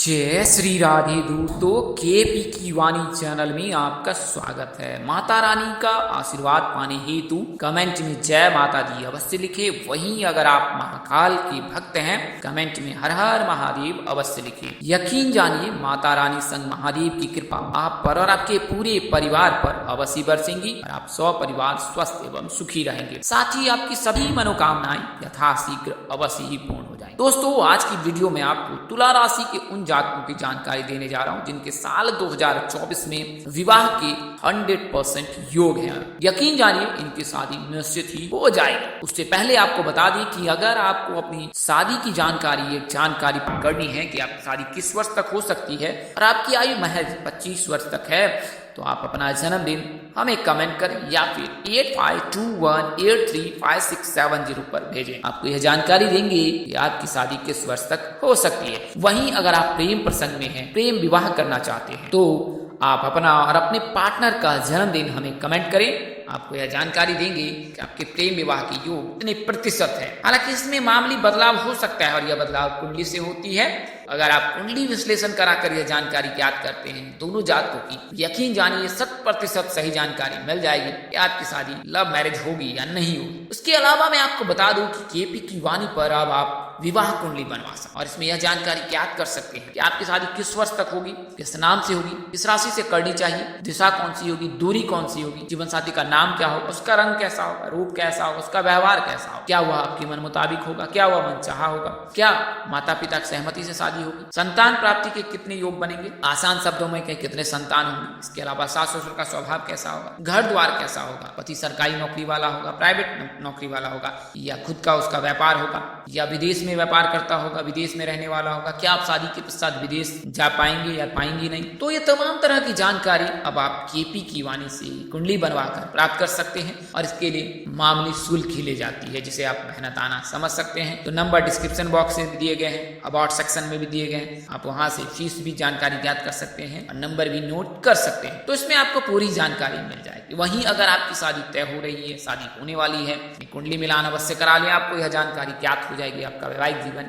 जय श्री राधे दोस्तों, केपी की वाणी चैनल में आपका स्वागत है। माता रानी का आशीर्वाद पाने हेतु कमेंट में जय माता दी अवश्य लिखे। वहीं अगर आप महाकाल के भक्त हैं, कमेंट में हर हर महादेव अवश्य लिखे। यकीन जानिए, माता रानी संग महादेव की कृपा आप पर और आपके पूरे परिवार पर अवश्य बरसेंगी और आप परिवार स्वस्थ एवं सुखी रहेंगे। साथ ही आपकी सभी मनोकामनाएं यथाशीघ्र अवश्य ही पूर्ण हो जाएंगी। दोस्तों, आज की वीडियो में आपको तुला राशि के उन जातकों की जानकारी देने जा रहा हूं जिनके साल 2024 में विवाह के 100% योग है। यकीन जानिए, इनकी शादी निश्चित ही हो जाएगी। उससे पहले आपको बता दें कि अगर आपको अपनी शादी की जानकारी करनी है कि आपकी शादी किस वर्ष तक हो सकती है और आपकी आयु महज 25 वर्ष तक है, तो आप अपना जन्मदिन हमें कमेंट करें या फिर 8521835670 पर भेजें। आपको यह जानकारी देंगे कि आपकी शादी किस वर्ष तक हो सकती है। वहीं अगर आप प्रेम प्रसंग में हैं, प्रेम विवाह करना चाहते हैं, तो आप अपना और अपने पार्टनर का जन्मदिन हमें कमेंट करें। आपको यह जानकारी देंगे कि आपके प्रेम विवाह की योग कितने प्रतिशत है। हालांकि इसमें मामूली बदलाव हो सकता है और यह बदलाव कुंडली से होती है। अगर आप कुंडली विश्लेषण कराकर यह जानकारी ज्ञात करते हैं दोनों जातकों की, यकीन जानिए 100% सही जानकारी मिल जाएगी कि आपकी शादी लव मैरिज होगी या नहीं होगी। उसके अलावा मैं आपको बता दूं कि केपी की वाणी पर अब आप विवाह कुंडली बनवा सकते और इसमें यह जानकारी ज्ञात कर सकते हैं कि आपकी शादी किस वर्ष तक होगी, किस नाम से होगी, किस राशि से करनी चाहिए, दिशा कौन सी होगी, दूरी कौन सी होगी, जीवन साथी का नाम क्या होगा, उसका रंग कैसा होगा, रूप कैसा होगा, उसका व्यवहार कैसा होगा, क्या वह आपके मन मुताबिक होगा, क्या वह मनचाहा होगा, क्या माता पिता की सहमति से शादी होगी, संतान प्राप्ति के कितने योग बनेंगे, आसान शब्दों में कहीं कितने संतान होंगे, इसके अलावा सास ससुर का स्वभाव कैसा होगा, घर द्वार कैसा होगा, पति सरकारी नौकरी वाला होगा, प्राइवेट नौकरी वाला होगा या खुद का उसका व्यापार होगा या विदेश में व्यापार करता होगा, विदेश में रहने वाला होगा, क्या आप शादी के पश्चात विदेश जा पाएंगे या पाएंगी नहीं। तो ये तमाम तरह की जानकारी अब आप केपी की वाणी से कुंडली बनवाकर प्राप्त कर सकते हैं और इसके लिए मामूली शुल्क ही ले जाती है, जिसे आप मेहनताना समझ सकते हैं। तो नंबर डिस्क्रिप्शन बॉक्स में दिए गए हैं, अबाउट सेक्शन में भी दिए गए हैं। आप वहां से फीस भी जानकारी ज्ञात कर सकते हैं और नंबर भी नोट कर सकते हैं, तो इसमें आपको पूरी जानकारी मिल जाएगी। वहीं अगर आपकी शादी तय हो रही है, शादी होने वाली है, कुंडली मिलान अवश्य करा लें। आपको यह जानकारी ज्ञात हो जाएगी आपका वैवाहिक जीवन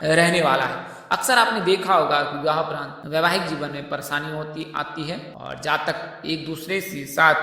रहने वाला है। अक्सर आपने देखा होगा कि विवाह उपरांत वैवाहिक जीवन में परेशानी आती है और जातक एक दूसरे से साथ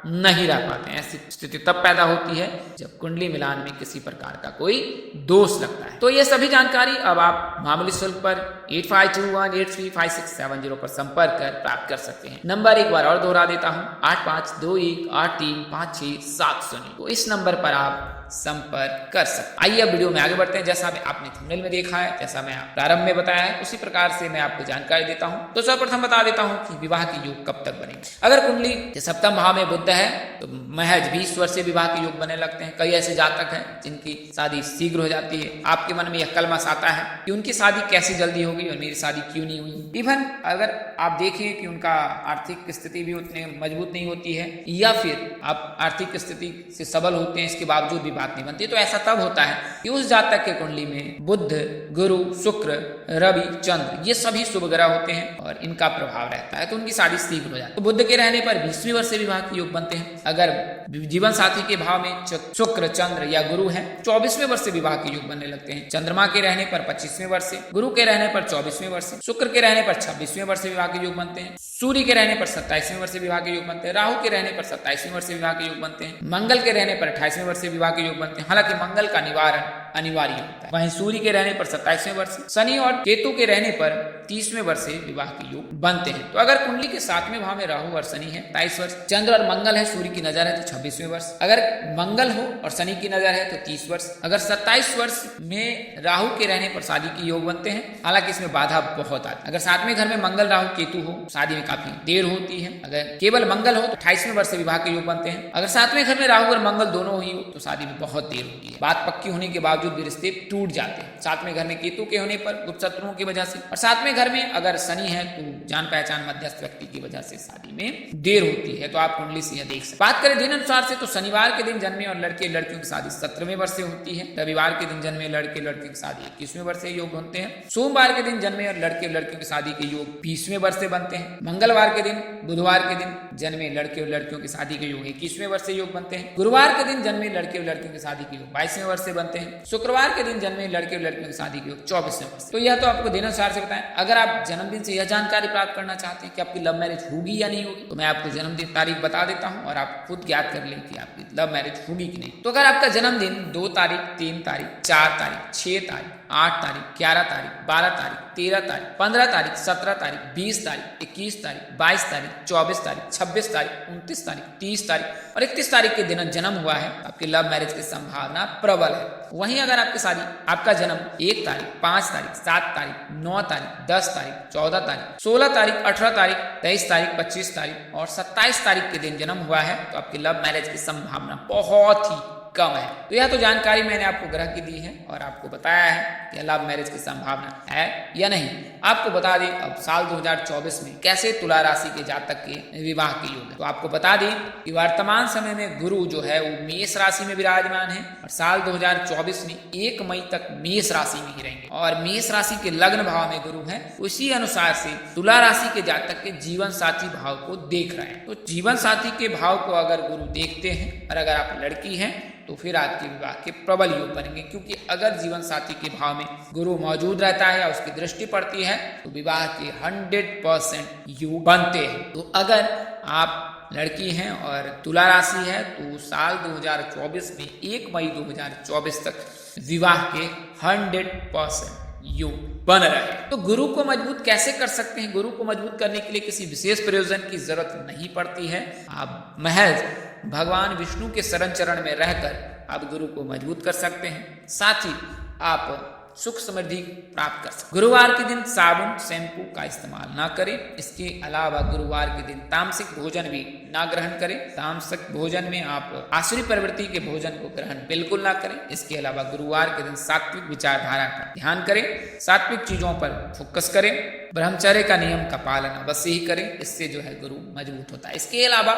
नहीं रह पाते हैं। ऐसी स्थिति तब पैदा होती है जब कुंडली मिलान में किसी प्रकार का कोई दोष लगता है। तो ये सभी जानकारी अब आप मामूली शुल्क पर 8521835670 पर संपर्क कर प्राप्त कर सकते हैं। नंबर एक बार और दोहरा देता हूँ, 8521835670। तो इस नंबर पर आप संपर्क कर सकते। आइए अब वीडियो में आगे बढ़ते हैं। जैसा आपने थंबनेल में देखा है, जैसा मैं प्रारंभ में बताया है, उसी प्रकार से मैं आपको जानकारी देता हूं। तो सर्वप्रथम बता देता हूं कि विवाह की योग कब तक बनेगी। अगर कुंडली के सप्तम भाव में बुध है तो महज 20 वर्ष से विवाह के योग बने लगते हैं। कई ऐसे जातक हैं जिनकी शादी शीघ्र हो जाती है। आपके मन में यह कलमश आता है कि उनकी शादी कैसे जल्दी होगी और मेरी शादी क्यों नहीं हुई। इवन अगर आप देखें कि उनका आर्थिक स्थिति भी उतनी मजबूत नहीं होती है या फिर आप आर्थिक स्थिति से सबल होते हैं, इसके बावजूद भी बात नहीं बनती, तो ऐसा तब होता है कि उस जातक के कुंडली में बुध, गुरु, शुक्र, रवि, चंद्र ये सभी शुभ ग्रह होते हैं और इनका प्रभाव रहता है, तो उनकी शादी शीघ्र हो जाती है। तो बुध के रहने पर 20वें वर्ष से विवाह के योग बनते हैं। अगर जीवन साथी के भाव में शुक्र, चंद्र या गुरु है, 24वें वर्ष से विवाह के योग बनने लगते हैं। चंद्रमा के रहने पर 25वें वर्ष से, गुरु के रहने पर 24वें वर्ष से, शुक्र के रहने पर 26वें वर्ष से विवाह के योग बनते हैं। सूर्य के रहने पर 27वें वर्ष से विवाह के योग बनते हैं। राहु के रहने पर 27वें वर्ष से विवाह के योग बनते हैं। मंगल के रहने पर 28वें वर्ष से विवाह के योग बनते हैं। हालांकि मंगल का निवारण अनिवार्य होता है। वहीं सूर्य के रहने पर 27वें वर्ष, शनि और केतु के रहने पर 30वें वर्ष से विवाह के योग बनते हैं। तो अगर कुंडली के 7वें भाव में राहु और शनि है 23 वर्ष, चंद्र और मंगल है, सूर्य की नजर है तो 26वें वर्ष, अगर मंगल हो और शनि की नजर है तो 30 वर्ष, अगर 27 वर्ष में राहु के रहने पर शादी के योग बनते हैं। हालांकि इसमें बाधा बहुत आती है। अगर 7वें घर में मंगल, राहु, केतु हो, शादी में काफी देर होती है। अगर केवल मंगल हो तो 28वें वर्ष से विवाह के योग बनते हैं। अगर 7वें घर में राहु और मंगल दोनों ही हो तो शादी में बहुत देर होती है। बात पक्की होने के बावजूद भी रिश्ते टूट जाते हैं। 7वें घर में केतु के होने पर गुप्त शत्रुओं की वजह से, और 7वें घर में अगर शनि है तो जान पहचान मध्यस्थ व्यक्ति की वजह से शादी में देर होती है। तो आप कुंडली से यह देख सकते। बात करें दिन अनुसार से तो शनिवार के दिन जन्मे और लड़के लड़कियों की शादी 17वें वर्ष से होती है। रविवार के दिन जन्मे लड़के लड़कियों की शादी 21वें वर्ष से योग होते हैं। सोमवार के दिन जन्मे और लड़के लड़कियों की शादी के योग 20वें वर्ष से बनते हैं। मंगलवार के दिन, बुधवार के दिन जन्मे लड़के और लड़कियों की शादी के योग 21वें वर्ष से योग बनते हैं। गुरुवार के दिन जन्मे लड़के और लड़कियों की शादी के योग 22वें वर्ष से बनते हैं। शुक्रवार के दिन जन्मे लड़के और लड़कियों की शादी के योग 24 नवंबर। तो यह तो आपको दिन अनुसार से बताएं। अगर आप जन्मदिन से यह जानकारी प्राप्त करना चाहते हैं कि आपकी लव मैरिज होगी या नहीं होगी, तो मैं आपको जन्मदिन तारीख बता देता हूं और आप खुद ज्ञात कर लें कि आपकी लव मैरिज होगी कि नहीं। तो अगर आपका जन्मदिन 2 तारीख, 3 तारीख, 4 तारीख, 6 तारीख, 8 तारीख, 11 तारीख, 12 तारीख, 13 तारीख, 15 तारीख, 17 तारीख, 20 तारीख, 21 तारीख, 22 तारीख, 24 तारीख, 26 तारीख, 29 तारीख, 30 तारीख और 31 तारीख के दिन जन्म हुआ है, आपकी लव मैरिज की संभावना प्रबल है। वहीं अगर आपका जन्म 1 तारीख, 5 तारीख, 7 तारीख, 9 तारीख, 10 तारीख, 14 तारीख, 16 तारीख, 18 तारीख, 23 तारीख, 25 तारीख और 27 तारीख के दिन जन्म हुआ है, तो आपकी लव मैरिज की संभावना बहुत ही कम है। तो यह तो जानकारी मैंने आपको ग्रह की दी है और आपको बताया है कि लव मैरिज की संभावना है या नहीं। आपको बता दें अब साल 2024 में कैसे तुला राशि के जातक के विवाह के योग है। तो आपको बता दें कि वर्तमान समय में गुरु जो है वो मेष राशि में विराजमान है और साल 2024 में 1 मई तक मेष राशि में ही रहेंगे और मेष राशि के लग्न भाव में गुरु है। उसी अनुसार से तुला राशि के जातक के जीवन साथी भाव को देख रहे हैं। तो जीवन साथी के भाव को अगर गुरु देखते हैं और अगर आप लड़की हैं तो फिर आपके विवाह के प्रबल योग बनेंगे, क्योंकि अगर जीवन साथी के भाव में गुरु मौजूद रहता है या उसकी दृष्टि पड़ती है तो विवाह के 100% योग बनते हैं। तो अगर आप लड़की हैं और तुला राशि है तो साल 2024 में 1 मई 2024 तक विवाह के 100% योग बन रहे। तो गुरु को मजबूत कैसे कर सकते हैं? गुरु को मजबूत करने के लिए किसी विशेष प्रयोजन की जरूरत नहीं पड़ती है। आप महज भगवान विष्णु के शरण चरण में रहकर आप गुरु को मजबूत कर सकते हैं। साथ ही आप सुख समृद्धि प्राप्त कर सकते। गुरुवार के दिन साबुन शैम्पू का इस्तेमाल ना करें। इसके अलावा गुरुवार के दिन तामसिक भोजन भी ना ग्रहण करें। तामसिक भोजन में आप आसुरी प्रवृत्ति के भोजन को ग्रहण बिल्कुल ना करें। इसके अलावा गुरुवार के दिन सात्विक विचारधारा का ध्यान करें, सात्विक चीजों पर फोकस करें, ब्रह्मचर्य का नियम का पालन अवश्य ही करें। इससे जो है गुरु मजबूत होता है। इसके अलावा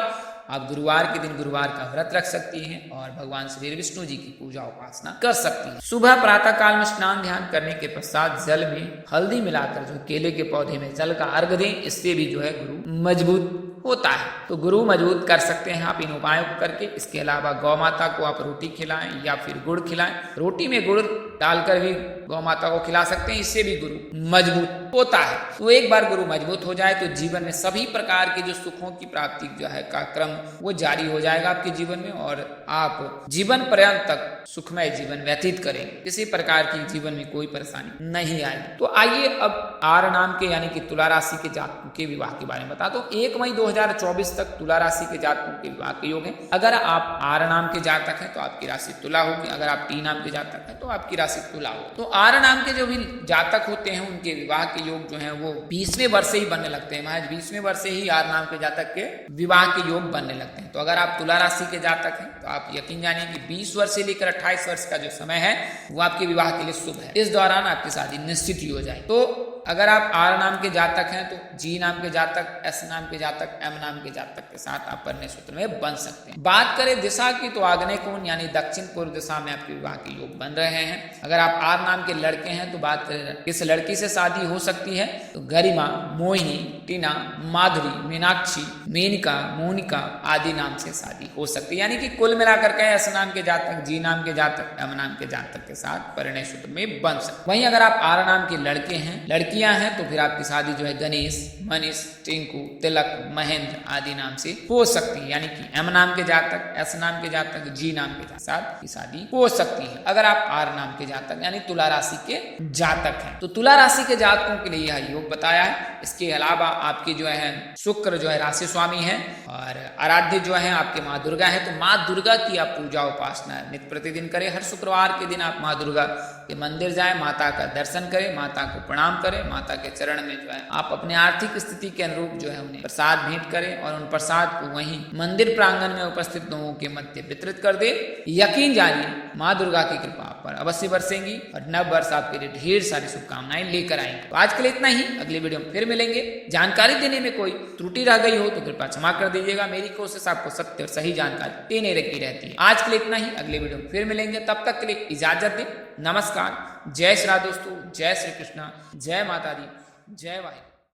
आप गुरुवार के दिन गुरुवार का व्रत रख सकती हैं और भगवान श्री विष्णु जी की पूजा उपासना कर सकती हैं। सुबह प्रातः काल में स्नान ध्यान करने के पश्चात जल में हल्दी मिलाकर जो केले के पौधे में जल का अर्घ दें। इससे भी जो है गुरु मजबूत होता है। तो गुरु मजबूत कर सकते हैं आप इन उपायों को करके। इसके अलावा गौ माता को आप रोटी खिलाएं या फिर गुड़ खिलाएं। रोटी में गुड़ डालकर भी गौ माता को खिला सकते हैं। इससे भी गुरु मजबूत होता है। तो एक बार गुरु मजबूत हो जाए तो जीवन में सभी प्रकार के जो सुखों की प्राप्ति जो है का क्रम वो जारी हो जाएगा आपके जीवन में और आप जीवन पर्यंत तक सुखमय जीवन व्यतीत करेंगे। किसी प्रकार की जीवन में कोई परेशानी नहीं आएगी। तो आइए अब आर नाम के यानी कि तुला राशि के जातकों के विवाह के बारे में बता दो। 1 मई 2024 तक तुला राशि के जातकों के विवाह के योग है। अगर आप आर नाम के जातक हैं तो आपकी राशि तुला होगी। अगर आप टी नाम के जातक हैं तो आपकी राशि तुला होगी। तो आर नाम के जो भी जातक होते हैं उनके विवाह के योग जो है वो 20वें वर्ष से ही बनने लगते हैं। महज 20वें वर्ष से ही आर नाम के जातक के विवाह के योग बनने लगते हैं। तो अगर आप तुला राशि के जातक हैं तो आप यकीन जानिए कि 20 वर्ष से लेकर 28 वर्ष का जो समय है वो आपके विवाह के लिए शुभ है। इस दौरान आपकी शादी निश्चित ही हो जाए। तो अगर आप आर नाम के जातक हैं तो जी नाम के जातक, एस नाम के जातक, एम नाम के जातक के साथ आप परिणय सूत्र में बन सकते हैं। बात करें दिशा की तो आग्नेय कोण यानी दक्षिण पूर्व दिशा में आपके विवाह के योग बन रहे हैं। अगर आप आर नाम के लड़के हैं तो बात करें किस लड़की से शादी हो सकती है तो गरिमा, मोहिनी, टीना, माधुरी, मीनाक्षी, मेनका, मोनिका आदि नाम से शादी हो सकती है। यानी कि कुल मिलाकर के एस नाम के जातक, जी नाम के जातक, एम नाम के जातक के साथ परिणय सूत्र में बन सकते। वहीं अगर आप आर नाम के लड़के हैं, लड़कियां हैं तो फिर आपकी शादी जो है गणेश, मनीष, टिंकू, तिलक, महेंद्र आदि नाम से हो सकती है। यानी कि एम नाम के जातक, एस नाम के जातक, जी नाम के साथ की शादी हो सकती है। अगर आप आर नाम के जातक यानी तुला राशि के जातक हैं तो तुला राशि के जातकों के लिए यह योग बताया है। इसके अलावा आपकी जो है शुक्र जो है राशि स्वामी है और आराध्य जो है आपके माँ दुर्गा है। तो माँ दुर्गा की आप पूजा उपासना नित्य प्रतिदिन करें। हर शुक्रवार के दिन आप माँ दुर्गा के मंदिर जाएं, माता का दर्शन करें, माता को प्रणाम करें, माता के चरण में जो है आप अपने आर्थिक स्थिति के अनुरूप जो है उन्हें प्रसाद भेंट करें और उन प्रसाद को वहीं मंदिर प्रांगण में उपस्थित लोगों के मध्य वितरित कर दे। यकीन जानिए माँ दुर्गा की कृपा आप पर अवश्य बरसेंगी और नव वर्ष आपके लिए ढेर सारी शुभकामनाएं लेकर आएंगे। तो आज के लिए इतना ही। अगले वीडियो में फिर मिलेंगे। जानकारी देने में कोई त्रुटि रह गई हो तो कृपया क्षमा कर दीजिएगा। मेरी कोशिश आपको सत्य और सही जानकारी देने की रहती है। आज के लिए इतना ही। अगले वीडियो में फिर मिलेंगे। तब तक के लिए इजाजत दें। नमस्कार। जय श्री राम दोस्तों। जय श्री कृष्णा। जय माता दी। जय वाहिनी।